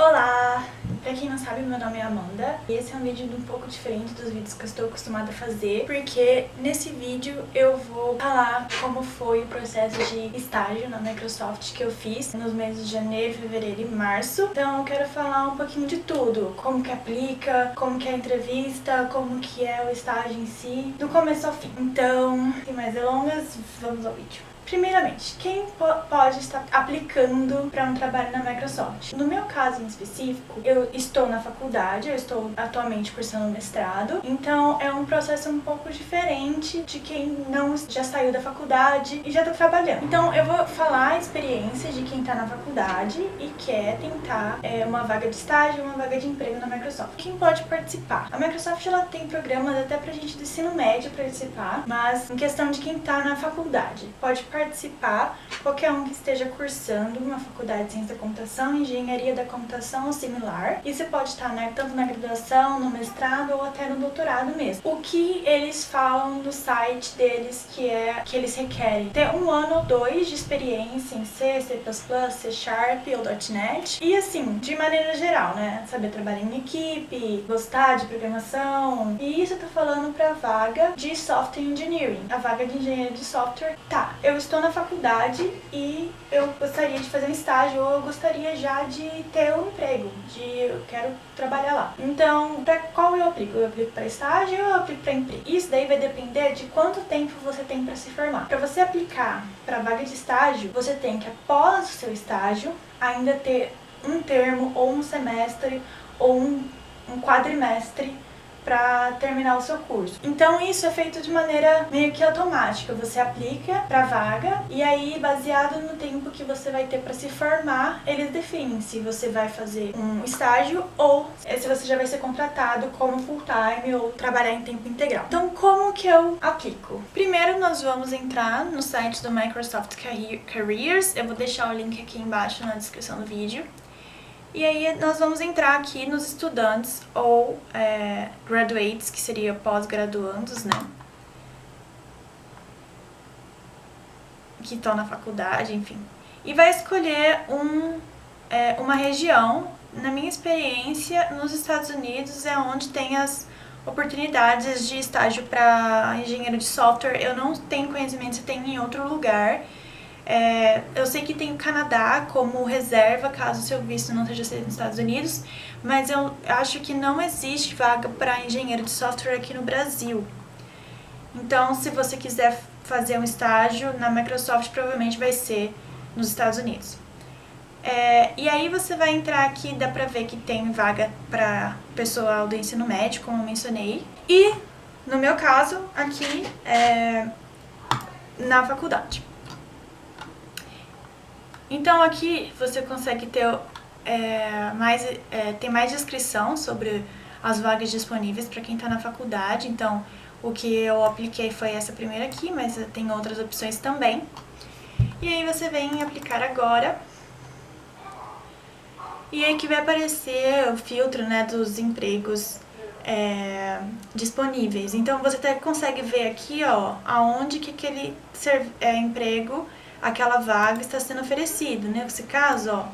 Olá! Pra quem não sabe, meu nome é Amanda e esse é um vídeo um pouco diferente dos vídeos que eu estou acostumada a fazer, porque nesse vídeo eu vou falar como foi o processo de estágio na Microsoft que eu fiz nos meses de janeiro, fevereiro e março. Então eu quero falar um pouquinho de tudo, como que aplica, como que é a entrevista, como que é o estágio em si, do começo ao fim. Então, sem mais delongas, vamos ao vídeo. Primeiramente, quem pode estar aplicando para um trabalho na Microsoft? No meu caso em específico, eu estou na faculdade, eu estou atualmente cursando mestrado, então é um processo um pouco diferente de quem não já saiu da faculdade e já está trabalhando. Então eu vou falar a experiência de quem está na faculdade e quer tentar uma vaga de estágio, uma vaga de emprego na Microsoft. Quem pode participar? A Microsoft ela tem programas até pra gente do ensino médio participar, mas em questão de quem está na faculdade, pode participar qualquer um que esteja cursando uma faculdade de ciência da computação, engenharia da computação ou similar. E você pode estar tanto na graduação, no mestrado ou até no doutorado mesmo. O que eles falam no site deles que eles requerem ter 1 ano ou 2 de experiência em C, C++, C Sharp ou .NET. E assim, de maneira geral, saber trabalhar em equipe, gostar de programação. E isso eu tô falando pra vaga de Software Engineering, a vaga de engenheiro de software. Tá, eu estou na faculdade e eu gostaria de fazer um estágio ou eu gostaria já de ter um emprego, eu quero trabalhar lá. Então, para qual eu aplico? Eu aplico para estágio ou eu aplico para emprego? Isso daí vai depender de quanto tempo você tem para se formar. Para você aplicar para vaga de estágio, você tem que, após o seu estágio, ainda ter um termo ou um semestre ou um quadrimestre para terminar o seu curso. Então isso é feito de maneira meio que automática. Você aplica para vaga e aí, baseado no tempo que você vai ter para se formar, eles definem se você vai fazer um estágio ou se você já vai ser contratado como full time ou trabalhar em tempo integral. Então como que eu aplico? Primeiro nós vamos entrar no site do Microsoft Careers. Eu vou deixar o link aqui embaixo na descrição do vídeo. E aí nós vamos entrar aqui nos estudantes ou graduates, que seria pós-graduandos, que estão na faculdade, enfim. E vai escolher uma região. Na minha experiência, nos Estados Unidos é onde tem as oportunidades de estágio para engenheiro de software. Eu não tenho conhecimento se tem em outro lugar. Eu sei que tem o Canadá como reserva, caso o seu visto não seja aceito nos Estados Unidos, mas eu acho que não existe vaga para engenheiro de software aqui no Brasil. Então, se você quiser fazer um estágio na Microsoft, provavelmente vai ser nos Estados Unidos. E aí você vai entrar aqui, dá pra ver que tem vaga para pessoal do ensino médio, como eu mencionei. E, no meu caso, aqui na faculdade. Então aqui você consegue ter tem mais descrição sobre as vagas disponíveis para quem está na faculdade. Então o que eu apliquei foi essa primeira aqui, mas tem outras opções também. E aí você vem aplicar agora. E aí que vai aparecer o filtro dos empregos disponíveis. Então você até consegue ver aqui aonde que aquele emprego, aquela vaga está sendo oferecida, Nesse caso,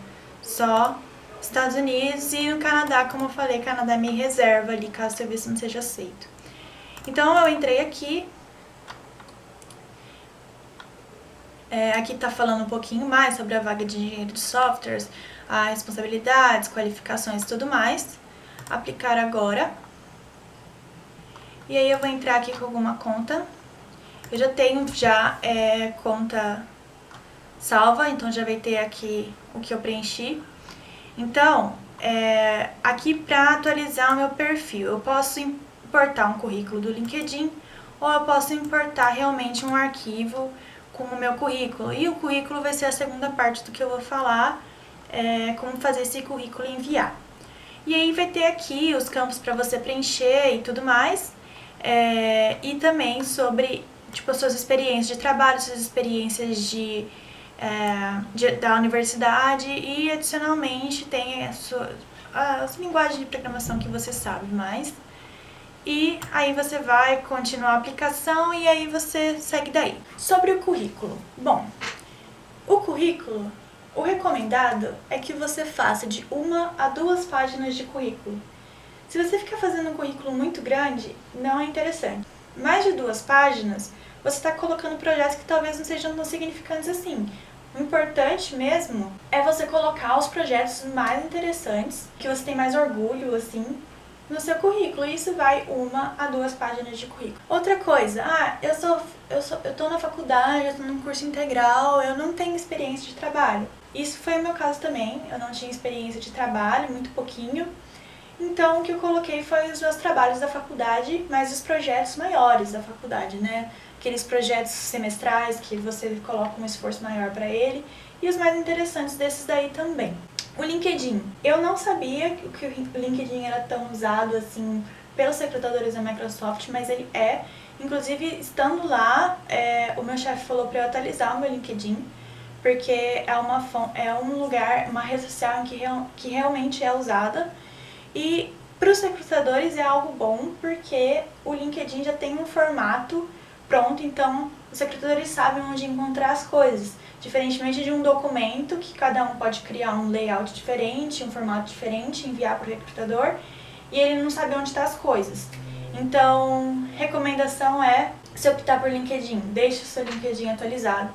só Estados Unidos e no Canadá, como eu falei, Canadá me reserva ali, caso o serviço não seja aceito. Então eu entrei aqui, aqui está falando um pouquinho mais sobre a vaga de engenheiro de softwares, as responsabilidades, qualificações e tudo mais. Aplicar agora. E aí eu vou entrar aqui com alguma conta. Eu já tenho conta salva, então já vai ter aqui o que eu preenchi. Então, aqui para atualizar o meu perfil, eu posso importar um currículo do LinkedIn ou eu posso importar realmente um arquivo com o meu currículo. E o currículo vai ser a segunda parte do que eu vou falar, como fazer esse currículo e enviar. E aí vai ter aqui os campos para você preencher e tudo mais, e também sobre as suas experiências de trabalho, suas experiências da universidade e, adicionalmente, tem as linguagens de programação que você sabe mais. E aí você vai continuar a aplicação e aí você segue daí. Sobre o currículo. Bom, o currículo O recomendado é que você faça de 1 a 2 páginas de currículo. Se você ficar fazendo um currículo muito grande, não é interessante. Mais de 2 páginas, você está colocando projetos que talvez não sejam tão significantes assim. O importante mesmo é você colocar os projetos mais interessantes, que você tem mais orgulho, assim, no seu currículo. E isso vai 1 a 2 páginas de currículo. Outra coisa, eu tô na faculdade, eu tô num curso integral, eu não tenho experiência de trabalho. Isso foi o meu caso também, eu não tinha experiência de trabalho, muito pouquinho. Então, o que eu coloquei foi os meus trabalhos da faculdade, mais os projetos maiores da faculdade, né? Aqueles projetos semestrais que você coloca um esforço maior para ele, e os mais interessantes desses daí também. O LinkedIn. Eu não sabia que o LinkedIn era tão usado assim pelos recrutadores da Microsoft, mas ele é. Inclusive, estando lá, o meu chefe falou para eu atualizar o meu LinkedIn, porque é um lugar, uma rede social que realmente é usada. E para os recrutadores é algo bom, porque o LinkedIn já tem um formato pronto, então os recrutadores sabem onde encontrar as coisas. Diferentemente de um documento, que cada um pode criar um layout diferente, um formato diferente, enviar para o recrutador, e ele não sabe onde estão as coisas. Então, recomendação é, se optar por LinkedIn, deixe o seu LinkedIn atualizado.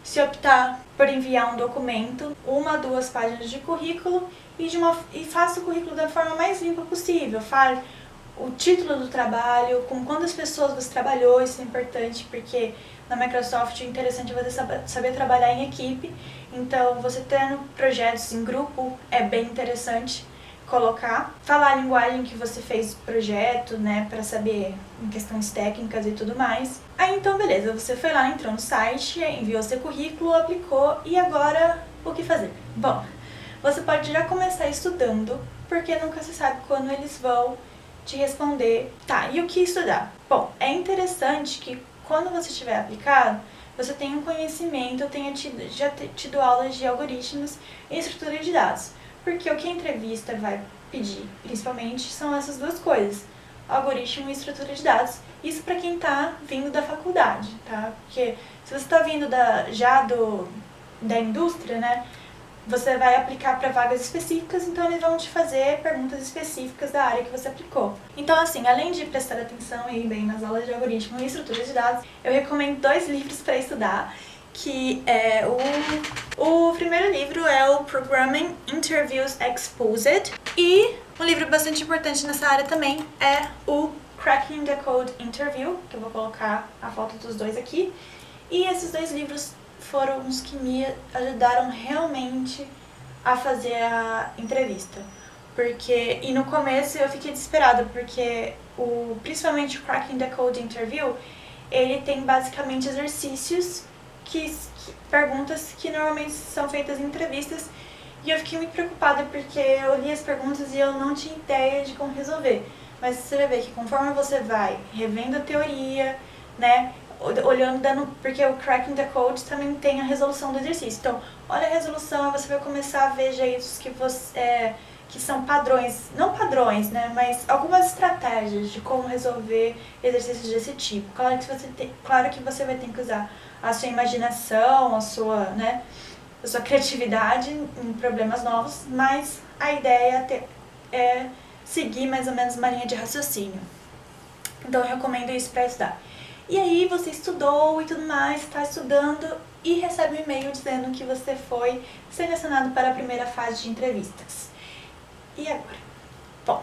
Se optar por enviar um documento, 1 a 2 páginas de currículo, e faça o currículo da forma mais limpa possível. Fale o título do trabalho, com quantas pessoas você trabalhou, isso é importante, porque na Microsoft o interessante é você saber trabalhar em equipe, então você tendo projetos em grupo é bem interessante colocar. Falar a linguagem que você fez o projeto, né, para saber em questões técnicas e tudo mais. Aí então beleza, você foi lá, entrou no site, enviou seu currículo, aplicou, e agora o que fazer? Bom, você pode já começar estudando, porque nunca se sabe quando eles vão te responder. Tá, e o que estudar? Bom, é interessante que quando você estiver aplicado, você tenha um conhecimento, já tido aulas de algoritmos e estrutura de dados. Porque o que a entrevista vai pedir, principalmente, são essas duas coisas, algoritmo e estrutura de dados. Isso para quem está vindo da faculdade, tá? Porque se você está vindo da indústria, né, você vai aplicar para vagas específicas, então eles vão te fazer perguntas específicas da área que você aplicou. Então, assim, além de prestar atenção e ir bem nas aulas de algoritmo e estrutura de dados, eu recomendo 2 livros para estudar, que é o primeiro livro é o Programming Interviews Exposed, e um livro bastante importante nessa área também é o Cracking the Code Interview, que eu vou colocar a foto dos dois aqui. E esses 2 livros foram os que me ajudaram realmente a fazer a entrevista. E no começo eu fiquei desesperada, porque principalmente o Cracking the Code Interview, ele tem basicamente exercícios, perguntas que normalmente são feitas em entrevistas, e eu fiquei muito preocupada porque eu li as perguntas e eu não tinha ideia de como resolver. Mas você vai ver que conforme você vai revendo a teoria, né, porque o Cracking the Code também tem a resolução do exercício. Então, olha a resolução e você vai começar a ver jeitos que são padrões, não padrões, né, mas algumas estratégias de como resolver exercícios desse tipo. Claro que você vai ter que usar a sua imaginação, a sua criatividade em problemas novos, mas a ideia é seguir mais ou menos uma linha de raciocínio. Então, eu recomendo isso para estudar. E aí você estudou e tudo mais, está estudando e recebe um e-mail dizendo que você foi selecionado para a primeira fase de entrevistas. E agora? Bom,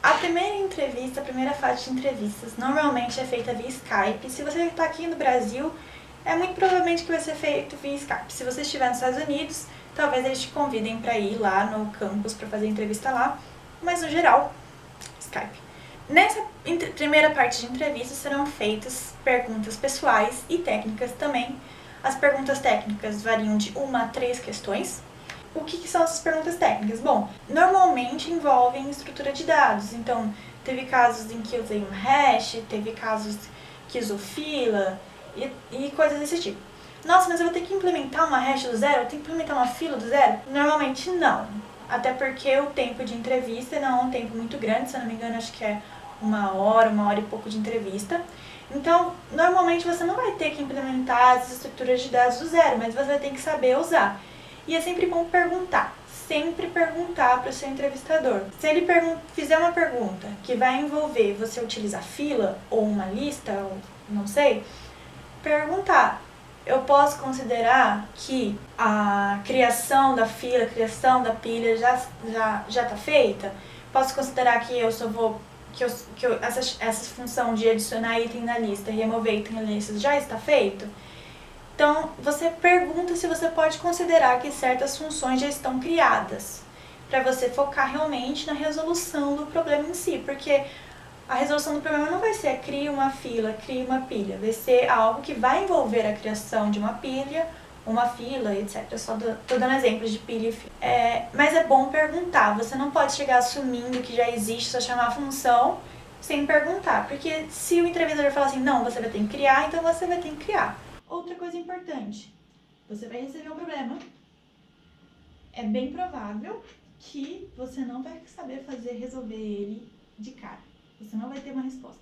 a primeira fase de entrevistas normalmente é feita via Skype. Se você está aqui no Brasil, é muito provavelmente que vai ser feito via Skype. Se você estiver nos Estados Unidos, talvez eles te convidem para ir lá no campus para fazer a entrevista lá, mas no geral, Skype. Nessa primeira parte de entrevista serão feitas perguntas pessoais e técnicas também. As perguntas técnicas variam de 1 a 3 questões. O que são essas perguntas técnicas? Bom, normalmente envolvem estrutura de dados. Então, teve casos em que eu usei um hash, teve casos que usou fila e coisas desse tipo. Nossa, mas eu vou ter que implementar uma hash do zero? Eu tenho que implementar uma fila do zero? Normalmente não. Até porque o tempo de entrevista não é um tempo muito grande, se eu não me engano, acho que é 1 hora e pouco de entrevista. Então, normalmente você não vai ter que implementar as estruturas de dados do zero, mas você vai ter que saber usar. E é sempre bom perguntar. Sempre perguntar para o seu entrevistador. Se ele fizer uma pergunta que vai envolver você utilizar fila ou uma lista, ou não sei, perguntar. Eu posso considerar que a criação da fila, a criação da pilha já tá feita? Posso considerar que eu só vou essa função de adicionar item na lista e remover item na lista já está feito? Então, você pergunta se você pode considerar que certas funções já estão criadas, para você focar realmente na resolução do problema em si, porque a resolução do problema não vai ser crie uma fila, crie uma pilha, vai ser algo que vai envolver a criação de uma pilha, uma fila, etc. Tô dando exemplos de pilha e fila. Mas é bom perguntar, você não pode chegar assumindo que já existe, só chamar a função sem perguntar, porque se o entrevistador falar assim, não, você vai ter que criar, então você vai ter que criar. Outra coisa importante, você vai receber um problema, é bem provável que você não vai saber resolver ele de cara, você não vai ter uma resposta.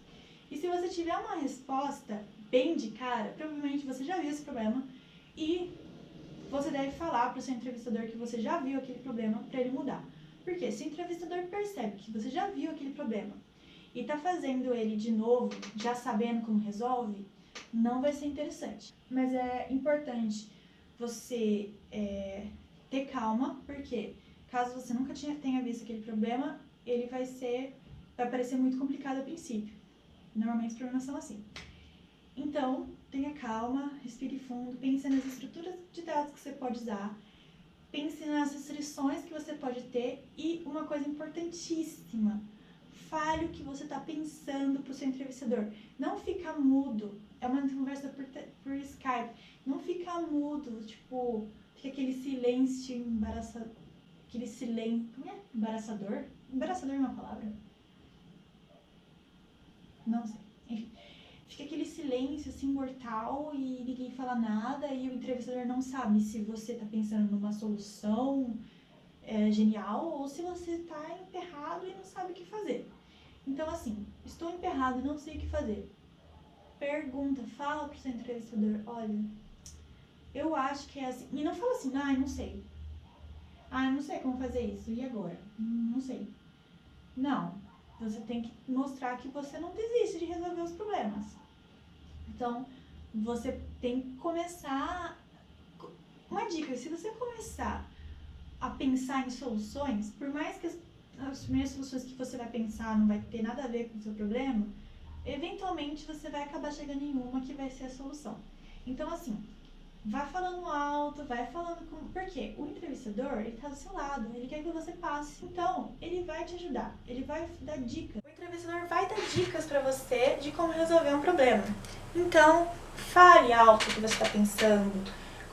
E se você tiver uma resposta bem de cara, provavelmente você já viu esse problema e você deve falar para o seu entrevistador que você já viu aquele problema para ele mudar. Porque se o entrevistador percebe que você já viu aquele problema e está fazendo ele de novo, já sabendo como resolve, não vai ser interessante. Mas é importante você ter calma, porque caso você nunca tenha visto aquele problema, ele vai parecer muito complicado a princípio. Normalmente os problemas são assim. Então, tenha calma, respire fundo, pense nas estruturas de dados que você pode usar, pense nas restrições que você pode ter e uma coisa importantíssima, fale o que você está pensando para o seu entrevistador. Não fica mudo. É uma conversa por Skype. Não fica mudo, tipo, fica aquele silêncio embaraçador. Aquele silêncio. Como é? Embaraçador? Embaraçador é uma palavra? Não sei. Enfim. Fica aquele silêncio assim mortal e ninguém fala nada e o entrevistador não sabe se você está pensando numa solução genial ou se você está emperrado e não sabe o que fazer. Então, assim, estou emperrado e não sei o que fazer. Pergunta, fala pro seu entrevistador, olha, eu acho que é assim. E não fala assim, não sei. Eu não sei como fazer isso, e agora? Não sei. Não, você tem que mostrar que você não desiste de resolver os problemas. Então, você tem que começar... Uma dica, se você começar a pensar em soluções, por mais que as primeiras soluções que você vai pensar não vai ter nada a ver com o seu problema, eventualmente você vai acabar chegando em uma que vai ser a solução. Então, assim, vai falando alto, vai falando com... Porque o entrevistador, ele tá do seu lado, ele quer que você passe. Então, ele vai te ajudar, ele vai dar dicas. O entrevistador vai dar dicas pra você de como resolver um problema. Então, fale alto o que você tá pensando,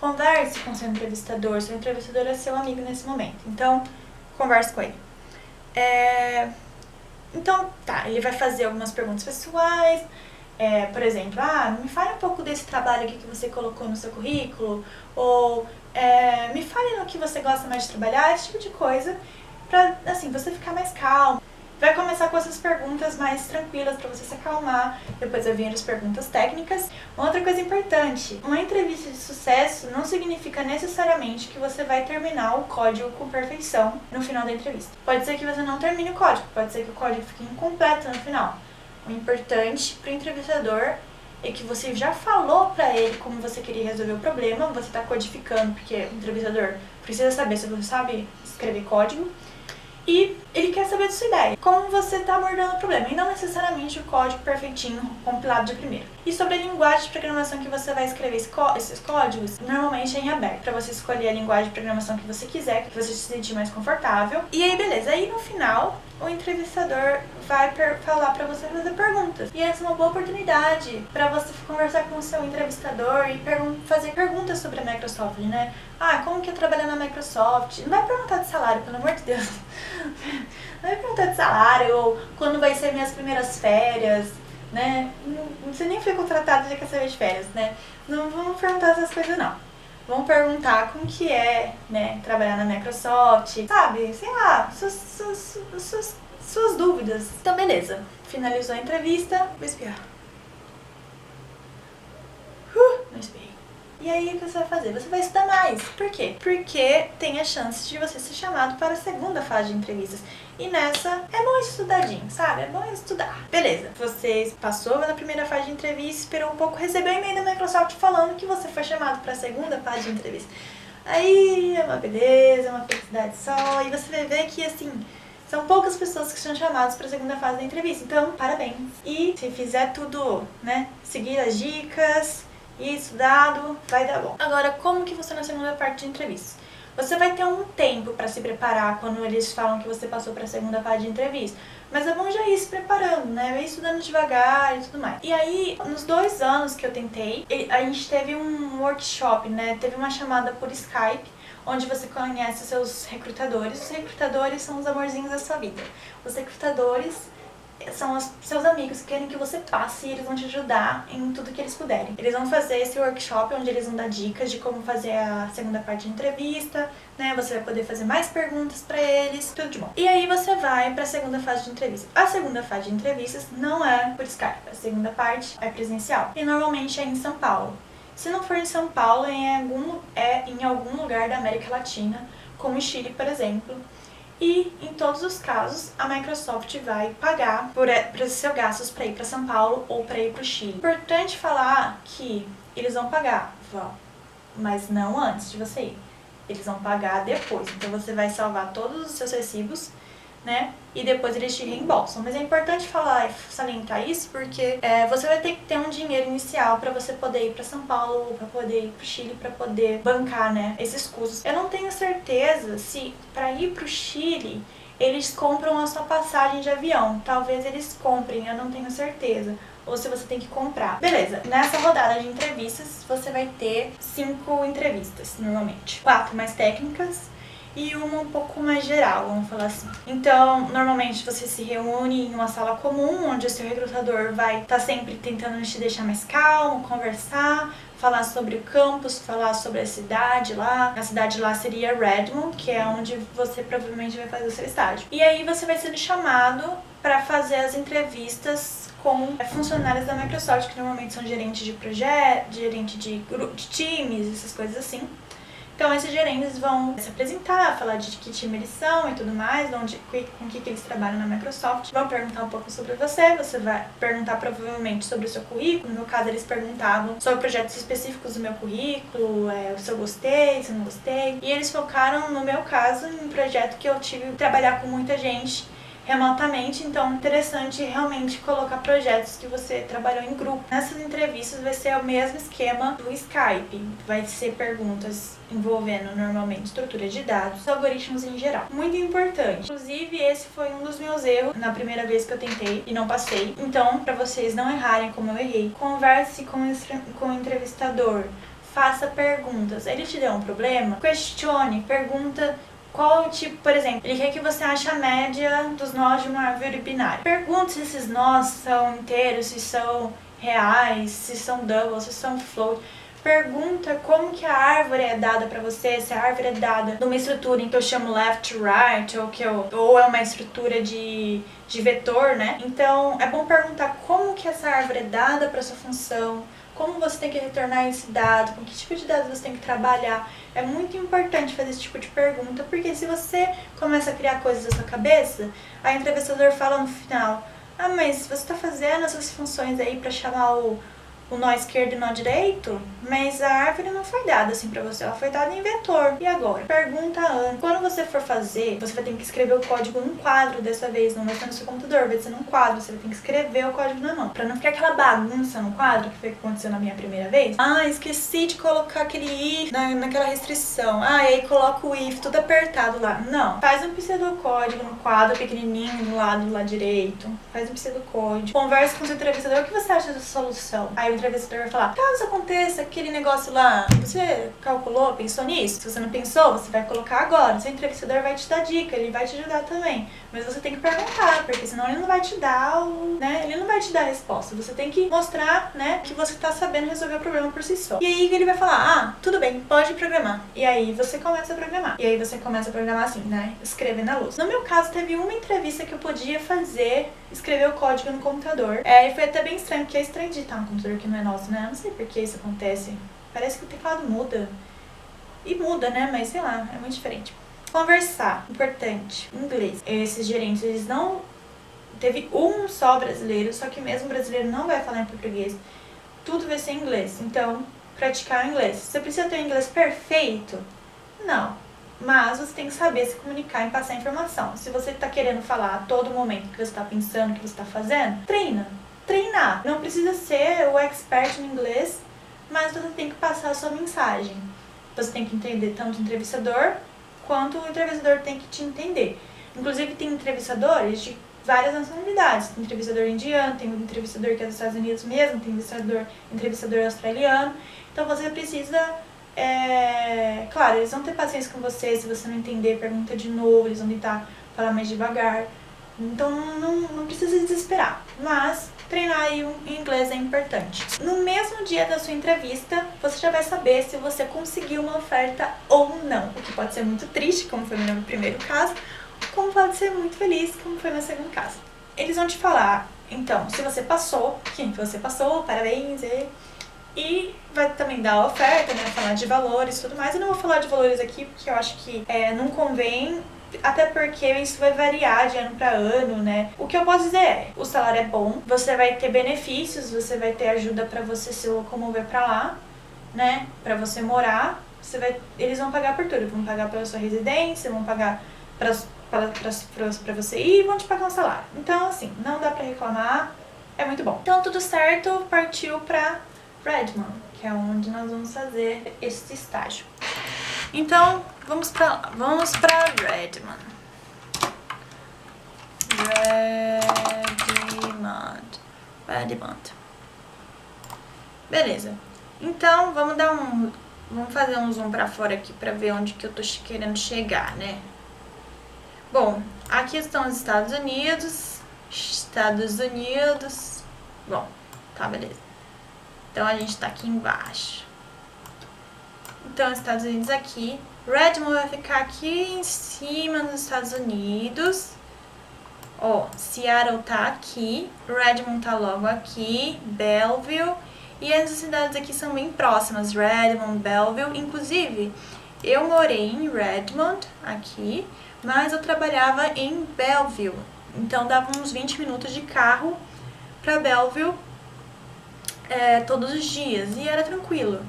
converse com seu entrevistador é seu amigo nesse momento. Então, converse com ele. Então, tá, ele vai fazer algumas perguntas pessoais, por exemplo, me fale um pouco desse trabalho aqui que você colocou no seu currículo, ou me fale no que você gosta mais de trabalhar, esse tipo de coisa, pra, assim, você ficar mais calmo. Vai começar com essas perguntas mais tranquilas pra você se acalmar, depois vai vir as perguntas técnicas. Outra coisa importante, uma entrevista de sucesso não significa necessariamente que você vai terminar o código com perfeição no final da entrevista. Pode ser que você não termine o código, pode ser que o código fique incompleto no final. O importante pro entrevistador é que você já falou pra ele como você queria resolver o problema, você tá codificando, porque o entrevistador precisa saber se você sabe escrever código, e ele quer saber da sua ideia, como você está abordando o problema, e não necessariamente o código perfeitinho, compilado de primeira. E sobre a linguagem de programação que você vai escrever esses códigos, normalmente é em aberto, para você escolher a linguagem de programação que você quiser, que você se sentir mais confortável. E aí, beleza, aí no final, o entrevistador vai falar para você fazer perguntas. E essa é uma boa oportunidade para você conversar com o seu entrevistador e fazer perguntas sobre a Microsoft, né? Como que é trabalhar na Microsoft? Não vai perguntar de salário, pelo amor de Deus. Não vai perguntar de salário, ou quando vai ser minhas primeiras férias, né? Você nem foi contratado e já quer saber de férias, né? Não vamos perguntar essas coisas, não. Vamos perguntar como que é, né, trabalhar na Microsoft, sabe? Sei lá, suas dúvidas. Então, beleza. Finalizou a entrevista. Vou espirrar. Não espirrei. E aí o que você vai fazer? Você vai estudar mais. Por quê? Porque tem a chance de você ser chamado para a segunda fase de entrevistas. E nessa é bom estudadinho, sabe? É bom estudar. Beleza, você passou na primeira fase de entrevista, esperou um pouco, recebeu um e-mail da Microsoft falando que você foi chamado para a segunda fase de entrevista. Aí é uma beleza, é uma felicidade só. E você vai ver que, assim, são poucas pessoas que são chamadas para a segunda fase da entrevista. Então, parabéns. E se fizer tudo, né, seguir as dicas e estudado, vai dar bom. Agora, como que funciona a segunda parte de entrevista? Você vai ter um tempo para se preparar quando eles falam que você passou para a segunda fase de entrevista. Mas é bom já ir se preparando, né? Ir estudando devagar e tudo mais. E aí, nos 2 anos que eu tentei, a gente teve um workshop, né? Teve uma chamada por Skype, onde você conhece os seus recrutadores. Os recrutadores são os amorzinhos da sua vida. Os recrutadores são os seus amigos que querem que você passe e eles vão te ajudar em tudo que eles puderem. Eles vão fazer esse workshop onde eles vão dar dicas de como fazer a segunda parte de entrevista, né? Você vai poder fazer mais perguntas pra eles, tudo de bom. E aí você vai pra segunda fase de entrevista. A segunda fase de entrevistas não é por Skype, a segunda parte é presencial. E normalmente é em São Paulo. Se não for em São Paulo, é em algum lugar da América Latina, como o Chile, por exemplo. E, em todos os casos, a Microsoft vai pagar por seus gastos para ir para São Paulo ou para ir para o Chile. Importante falar que eles vão pagar, mas não antes de você ir. Eles vão pagar depois. Então, você vai salvar todos os seus recibos, né? E depois eles te reembolsam. Mas é importante falar e salientar isso porque você vai ter que ter um dinheiro inicial para você poder ir para São Paulo, para poder ir para o Chile, para poder bancar, né, esses custos. Eu não tenho certeza se para ir para o Chile eles compram a sua passagem de avião. Talvez eles comprem, eu não tenho certeza. Ou se você tem que comprar. Beleza, nessa rodada de entrevistas você vai ter 5 entrevistas normalmente. 4 mais técnicas e uma um pouco mais geral, vamos falar assim. Então, normalmente você se reúne em uma sala comum, onde o seu recrutador vai estar sempre tentando te deixar mais calmo, conversar, falar sobre o campus, falar sobre a cidade lá. A cidade lá seria Redmond, que é onde você provavelmente vai fazer o seu estágio. E aí você vai ser chamado para fazer as entrevistas com funcionários da Microsoft, que normalmente são gerentes de projeto, gerente de times, essas coisas assim. Então, esses gerentes vão se apresentar, falar de que time eles são e tudo mais, com que eles trabalham na Microsoft. Vão perguntar um pouco sobre você vai perguntar provavelmente sobre o seu currículo. No meu caso, eles perguntavam sobre projetos específicos do meu currículo, se eu gostei, se eu não gostei. E eles focaram, no meu caso, em um projeto que eu tive que trabalhar com muita gente remotamente, então é interessante realmente colocar projetos que você trabalhou em grupo. Nessas entrevistas vai ser o mesmo esquema do Skype, vai ser perguntas envolvendo normalmente estrutura de dados, algoritmos em geral. Muito importante. Inclusive, esse foi um dos meus erros na primeira vez que eu tentei e não passei. Então, para vocês não errarem como eu errei, converse com o entrevistador, faça perguntas. Ele te deu um problema? Questione, pergunta. Qual tipo, por exemplo, ele quer que você ache a média dos nós de uma árvore binária. Pergunte se esses nós são inteiros, se são reais, se são double, se são float. Pergunta como que a árvore é dada pra você, se a árvore é dada numa estrutura em que eu chamo left to right, ou é uma estrutura de vetor, né? Então, é bom perguntar como que essa árvore é dada pra sua função, como você tem que retornar esse dado, com que tipo de dados você tem que trabalhar. É muito importante fazer esse tipo de pergunta, porque se você começa a criar coisas na sua cabeça, a entrevistador fala no final: ah, mas você está fazendo essas funções aí para chamar o nó esquerdo e o nó direito, mas a árvore não foi dada assim pra você, ela foi dada em vetor. E agora? Pergunta antes. Quando você for fazer, você vai ter que escrever o código num quadro dessa vez, não vai ser no seu computador, vai ser num quadro, você vai ter que escrever o código na mão. Pra não ficar aquela bagunça no quadro, que foi o que aconteceu na minha primeira vez. Ah, esqueci de colocar aquele if naquela restrição. Ah, e aí coloca o if tudo apertado lá. Não. Faz um pseudocódigo no quadro pequenininho do lado direito. Faz um pseudocódigo. Conversa com o seu entrevistador, o que você acha dessa solução? Aí o entrevistador vai falar: caso aconteça aquele negócio lá, você calculou, pensou nisso? Se você não pensou, você vai colocar agora. O seu entrevistador vai te dar dica, ele vai te ajudar também. Mas você tem que perguntar, porque senão ele não vai te dar ele não vai te dar a resposta. Você tem que mostrar, né, que você tá sabendo resolver o problema por si só. E aí ele vai falar: ah, tudo bem, pode programar. E aí você começa a programar. E aí você começa a programar assim, né, escrever na lousa. No meu caso, teve uma entrevista que eu podia escrever o código no computador. E foi até bem estranho, porque é estranho digitar no computador que não é nosso, né? Eu não sei por que isso acontece. Parece que o teclado muda. E muda, né? Mas sei lá, é muito diferente. Conversar, importante. Inglês. Esses gerentes, eles não... Teve um só brasileiro, só que mesmo brasileiro não vai falar em português. Tudo vai ser em inglês. Então, praticar inglês. Você precisa ter um inglês perfeito? Não. Mas você tem que saber se comunicar e passar informação. Se você está querendo falar a todo momento o que você está pensando, o que você está fazendo, treina. Treinar. Não precisa ser o expert em inglês, mas você tem que passar a sua mensagem. Você tem que entender tanto o entrevistador, quanto o entrevistador tem que te entender. Inclusive, tem entrevistadores de várias nacionalidades. Tem entrevistador indiano, tem entrevistador que é dos Estados Unidos mesmo, tem entrevistador australiano. Então, você precisa... Claro, eles vão ter paciência com você, se você não entender, pergunta de novo, eles vão tentar falar mais devagar. Então não precisa desesperar, mas treinar aí o inglês é importante. No mesmo dia da sua entrevista, você já vai saber se você conseguiu uma oferta ou não, o que pode ser muito triste, como foi no meu primeiro caso, como pode ser muito feliz, como foi no segundo caso. Eles vão te falar, então, se você passou, que você passou, parabéns, e vai também dar a oferta, né, falar de valores e tudo mais. Eu não vou falar de valores aqui porque eu acho que não convém, até porque isso vai variar de ano para ano, né. O que eu posso dizer é, o salário é bom, você vai ter benefícios, você vai ter ajuda para você se locomover para lá, né, para você morar. Eles vão pagar por tudo, vão pagar pela sua residência, vão pagar para você ir e vão te pagar um salário. Então, assim, não dá para reclamar, é muito bom. Então, tudo certo, partiu para Redmond, que é onde nós vamos fazer esse estágio. Então, vamos pra lá. Vamos pra Redmond. Redmond. Beleza. Então, vamos fazer um zoom pra fora aqui pra ver onde que eu tô querendo chegar, né? Bom, aqui estão os Estados Unidos. Bom, tá, beleza. Então, a gente tá aqui embaixo. Então, Estados Unidos aqui. Redmond vai ficar aqui em cima nos Estados Unidos. Ó, Seattle tá aqui. Redmond tá logo aqui. Belleville. E as cidades aqui são bem próximas. Redmond, Belleville. Inclusive, eu morei em Redmond, aqui. Mas eu trabalhava em Belleville. Então, dava uns 20 minutos de carro pra Belleville. Todos os dias, e era tranquilo.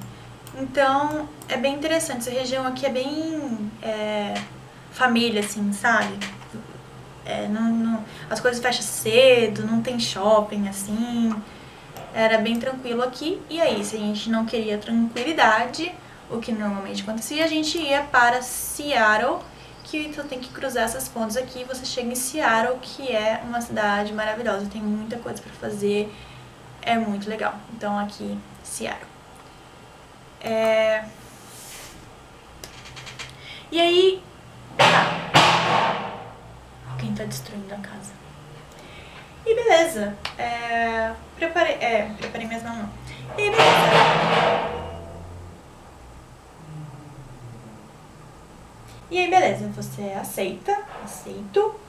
Então, é bem interessante. Essa região aqui é bem família, assim, sabe? As coisas fecham cedo, não tem shopping, assim. Era bem tranquilo aqui. E aí, se a gente não queria tranquilidade, o que normalmente acontecia, a gente ia para Seattle, que você tem que cruzar essas pontes aqui. Você chega em Seattle, que é uma cidade maravilhosa, tem muita coisa para fazer. É muito legal. Então, aqui, Seattle. E aí... Alguém tá destruindo a casa. E beleza. Preparei minhas mãos. E beleza. E aí, beleza. Você aceito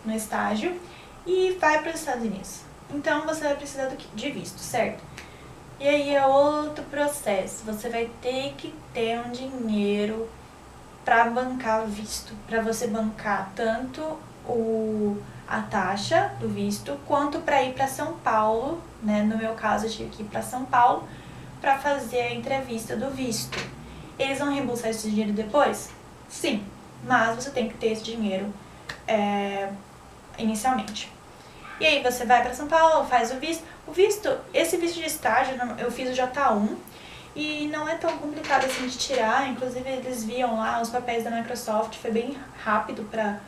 no estágio e vai para os Estados Unidos. Então, você vai precisar de visto, certo? E aí é outro processo. Você vai ter que ter um dinheiro para bancar o visto. Para você bancar tanto a taxa do visto, quanto para ir para São Paulo, né? No meu caso, eu tive que ir para São Paulo para fazer a entrevista do visto. Eles vão reembolsar esse dinheiro depois? Sim, mas você tem que ter esse dinheiro inicialmente. E aí você vai para São Paulo, faz o visto. Esse visto de estágio, eu fiz o J1 e não é tão complicado assim de tirar. Inclusive eles viam lá os papéis da Microsoft, foi bem rápido para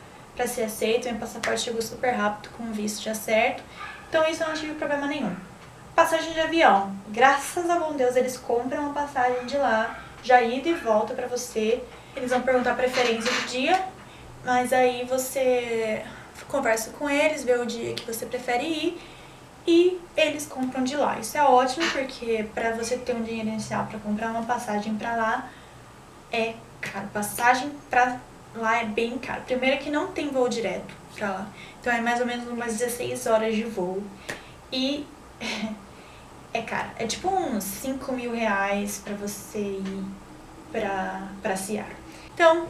ser aceito. Meu passaporte chegou super rápido com o visto já certo. Então isso eu não tive problema nenhum. Passagem de avião, graças a bom Deus eles compram a passagem de lá, já ida e volta para você. Eles vão perguntar a preferência do dia, mas aí você conversa com eles, vê o dia que você prefere ir e eles compram de lá. Isso é ótimo porque para você ter um dinheiro inicial para comprar uma passagem para lá é caro. Passagem para lá é bem caro. Primeiro que não tem voo direto para lá, então é mais ou menos umas 16 horas de voo. E é cara. É tipo uns 5 mil reais pra você ir pra Seattle. Então,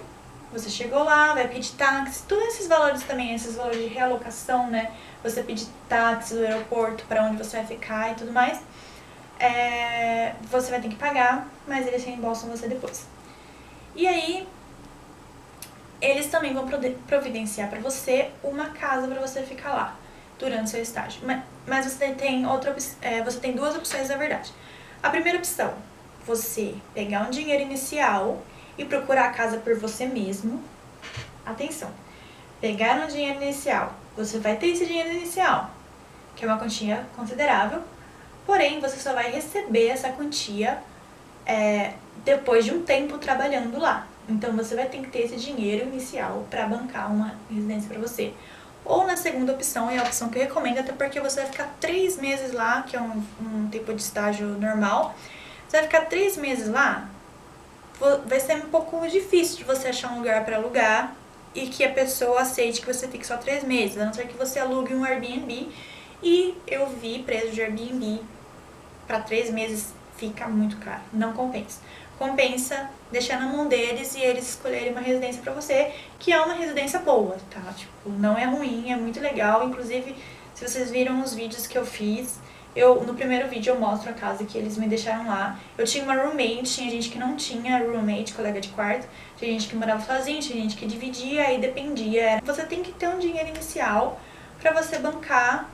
você chegou lá, vai pedir táxi, todos esses valores também, esses valores de realocação, né? Você pedir táxi do aeroporto para onde você vai ficar e tudo mais. Você vai ter que pagar, mas eles reembolsam você depois. E aí, eles também vão providenciar para você uma casa para você ficar lá durante o seu estágio. Mas você tem duas opções, na verdade. A primeira opção, você pegar um dinheiro inicial e procurar a casa por você mesmo. Atenção, pegar um dinheiro inicial, você vai ter esse dinheiro inicial, que é uma quantia considerável, porém você só vai receber essa quantia depois de um tempo trabalhando lá. Então você vai ter que ter esse dinheiro inicial para bancar uma residência para você. Ou na segunda opção, é a opção que eu recomendo, até porque você vai ficar 3 meses lá, que é um tipo de estágio normal. Você vai ficar 3 meses lá, vai ser um pouco difícil de você achar um lugar para alugar e que a pessoa aceite que você fique só 3 meses, a não ser que você alugue um Airbnb. E eu vi preço de Airbnb para 3 meses fica muito caro, não compensa. Compensa deixar na mão deles e eles escolherem uma residência pra você, que é uma residência boa, tá? Tipo, não é ruim, é muito legal. Inclusive, se vocês viram os vídeos que eu fiz, no primeiro vídeo eu mostro a casa que eles me deixaram lá. Eu tinha uma roommate, tinha gente que não tinha roommate, colega de quarto, tinha gente que morava sozinho, tinha gente que dividia, aí dependia. Você tem que ter um dinheiro inicial pra você bancar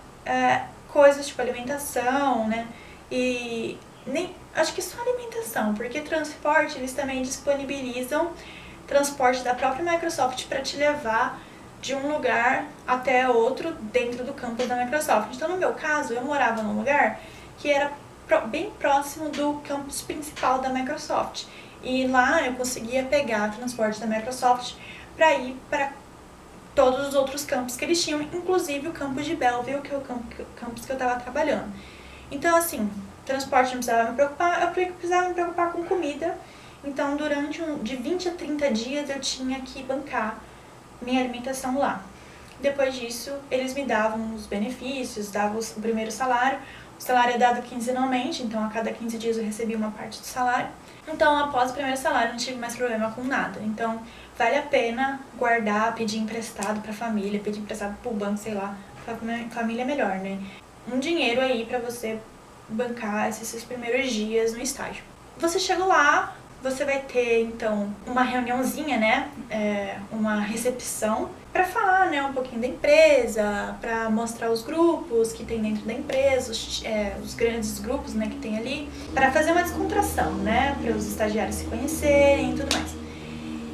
coisas tipo alimentação, né? E acho que só alimentação, porque transporte, eles também disponibilizam transporte da própria Microsoft para te levar de um lugar até outro dentro do campus da Microsoft. Então, no meu caso, eu morava num lugar que era bem próximo do campus principal da Microsoft. E lá eu conseguia pegar transporte da Microsoft para ir para todos os outros campos que eles tinham, inclusive o campus de Belleville, que é o campus que eu estava trabalhando. Então, assim, transporte não precisava me preocupar, eu precisava me preocupar com comida. Então, durante de 20 a 30 dias eu tinha que bancar minha alimentação lá. Depois disso, eles me davam os benefícios, davam o primeiro salário. O salário é dado quinzenalmente, então a cada 15 dias eu recebia uma parte do salário. Então, após o primeiro salário, não tive mais problema com nada. Então, vale a pena guardar, pedir emprestado pra família, pedir emprestado pro banco, sei lá. Pra família é melhor, né? Um dinheiro aí pra você bancar esses seus primeiros dias no estágio. Você chega lá, você vai ter, então, uma reuniãozinha, né? Uma recepção para falar, né, um pouquinho da empresa, para mostrar os grupos que tem dentro da empresa, os grandes grupos, né, que tem ali, para fazer uma descontração, né, para os estagiários se conhecerem e tudo mais.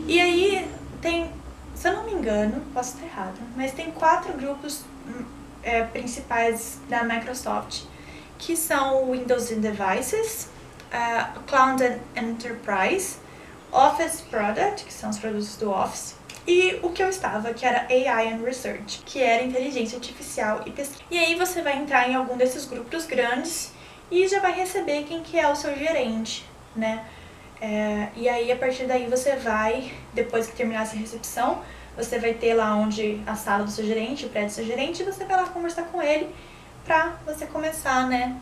E aí tem, se eu não me engano, posso estar errado, mas tem 4 grupos principais da Microsoft, que são o Windows and Devices, Cloud and Enterprise, Office Product, que são os produtos do Office, e o que eu estava, que era AI and Research, que era inteligência artificial e pesquisa. E aí você vai entrar em algum desses grupos grandes e já vai receber quem que é o seu gerente, né? E aí a partir daí você vai, depois que terminar essa recepção, você vai ter lá onde a sala do seu gerente, o prédio do seu gerente, e você vai lá conversar com ele pra você começar, né,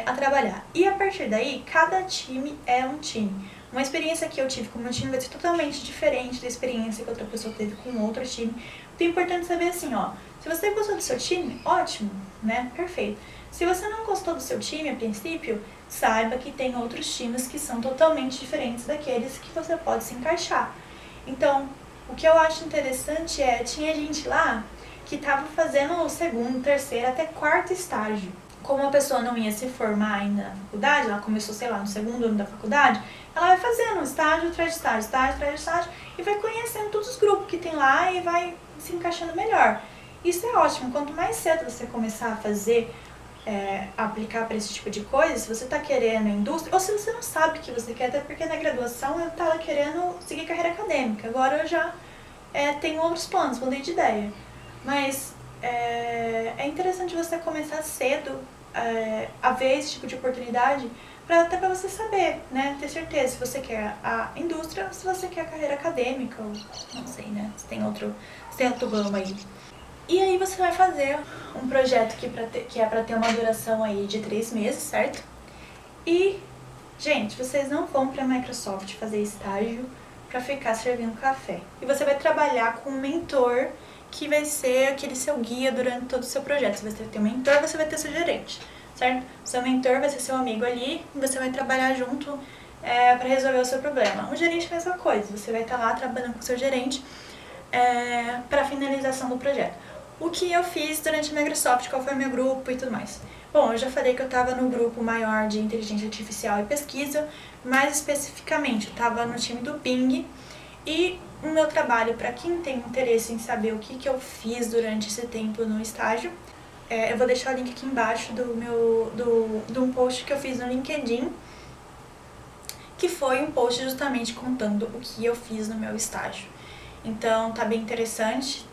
a trabalhar. E a partir daí, cada time é um time. Uma experiência que eu tive com o meu time vai ser totalmente diferente da experiência que outra pessoa teve com outro time. Então é importante saber assim, ó, se você gostou do seu time, ótimo, né, perfeito. Se você não gostou do seu time a princípio, saiba que tem outros times que são totalmente diferentes daqueles que você pode se encaixar. Então, o que eu acho interessante tinha gente lá que estava fazendo o segundo, terceiro, até quarto estágio. Como a pessoa não ia se formar ainda na faculdade, ela começou, sei lá, no segundo ano da faculdade, ela vai fazendo estágio atrás de estágio, estágio atrás de estágio, e vai conhecendo todos os grupos que tem lá e vai se encaixando melhor. Isso é ótimo, quanto mais cedo você começar a fazer, aplicar para esse tipo de coisa, se você está querendo a indústria, ou se você não sabe o que você quer, até porque na graduação eu estava querendo seguir carreira acadêmica, agora eu já tenho outros planos, mudei de ideia. Mas é interessante você começar cedo a ver esse tipo de oportunidade, até para você saber, né, ter certeza se você quer a indústria ou se você quer a carreira acadêmica, ou não sei, né, se tem outro ramo aí. E aí você vai fazer um projeto que é pra ter uma duração aí de 3 meses, certo? E, gente, vocês não vão pra Microsoft fazer estágio pra ficar servindo café. E você vai trabalhar com um mentor que vai ser aquele seu guia durante todo o seu projeto. Você vai ter um mentor, você vai ter seu gerente, certo? Seu mentor vai ser seu amigo ali e você vai trabalhar junto para resolver o seu problema. O gerente é a mesma coisa, você vai estar lá trabalhando com o seu gerente para finalização do projeto. O que eu fiz durante a Microsoft, qual foi o meu grupo e tudo mais. Bom, eu já falei que eu estava no grupo maior de inteligência artificial e pesquisa, mais especificamente eu estava no time do Bing. E o meu trabalho, para quem tem interesse em saber o que eu fiz durante esse tempo no estágio, eu vou deixar o link aqui embaixo de um post que eu fiz no LinkedIn, que foi um post justamente contando o que eu fiz no meu estágio. Então tá bem interessante,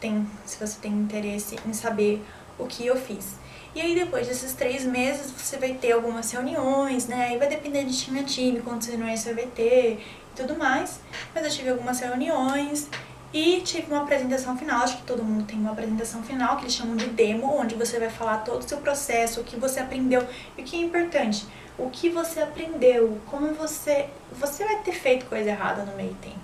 se você tem interesse em saber o que eu fiz. E aí depois desses 3 meses você vai ter algumas reuniões, né? E vai depender de time a time, quantas reuniões você vai ter e tudo mais. Mas eu tive algumas reuniões e tive uma apresentação final. Acho que todo mundo tem uma apresentação final, que eles chamam de demo, onde você vai falar todo o seu processo, o que você aprendeu. E o que é importante, o que você aprendeu, como você vai ter feito coisa errada no meio tempo.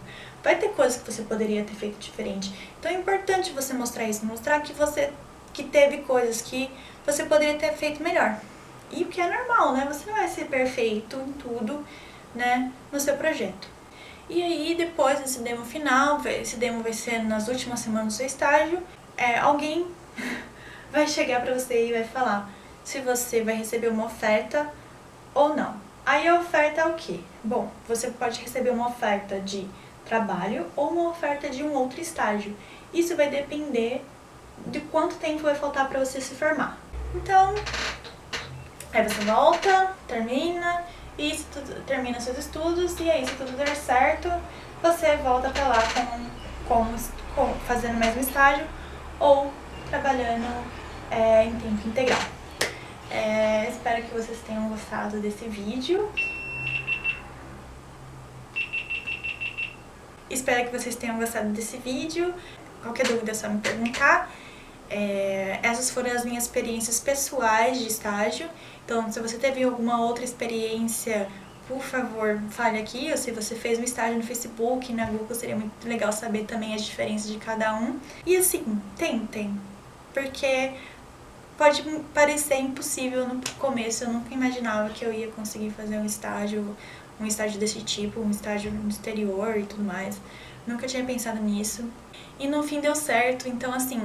Vai ter coisas que você poderia ter feito diferente. Então é importante você mostrar isso, mostrar que teve coisas que você poderia ter feito melhor. E o que é normal, né? Você não vai ser perfeito em tudo, né, no seu projeto. E aí, depois desse demo final, esse demo vai ser nas últimas semanas do seu estágio, alguém vai chegar pra você e vai falar se você vai receber uma oferta ou não. Aí a oferta é o quê? Bom, você pode receber uma oferta de trabalho ou uma oferta de um outro estágio. Isso vai depender de quanto tempo vai faltar para você se formar. Então, aí você volta, termina seus estudos e aí se tudo der certo, você volta para lá fazendo mais um estágio ou trabalhando em tempo integral. Espero que vocês tenham gostado desse vídeo. Qualquer dúvida é só me perguntar. Essas foram as minhas experiências pessoais de estágio. Então, se você teve alguma outra experiência, por favor, fale aqui. Ou se você fez um estágio no Facebook, na Google, seria muito legal saber também as diferenças de cada um. E assim, tentem, porque pode parecer impossível no começo. Eu nunca imaginava que eu ia conseguir fazer um estágio desse tipo, um estágio no exterior e tudo mais. Nunca tinha pensado nisso. E no fim deu certo, então assim,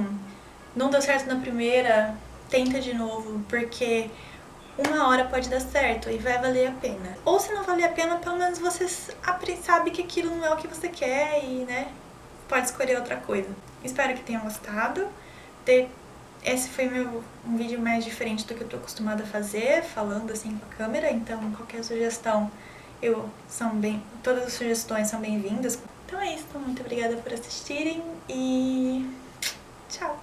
não deu certo na primeira, tenta de novo, porque uma hora pode dar certo e vai valer a pena. Ou se não valer a pena, pelo menos você sabe que aquilo não é o que você quer e, né, pode escolher outra coisa. Espero que tenham gostado. Esse foi um vídeo mais diferente do que eu tô acostumada a fazer, falando assim com a câmera, então qualquer sugestão, todas as sugestões são bem-vindas. Então é isso, muito obrigada por assistirem e tchau!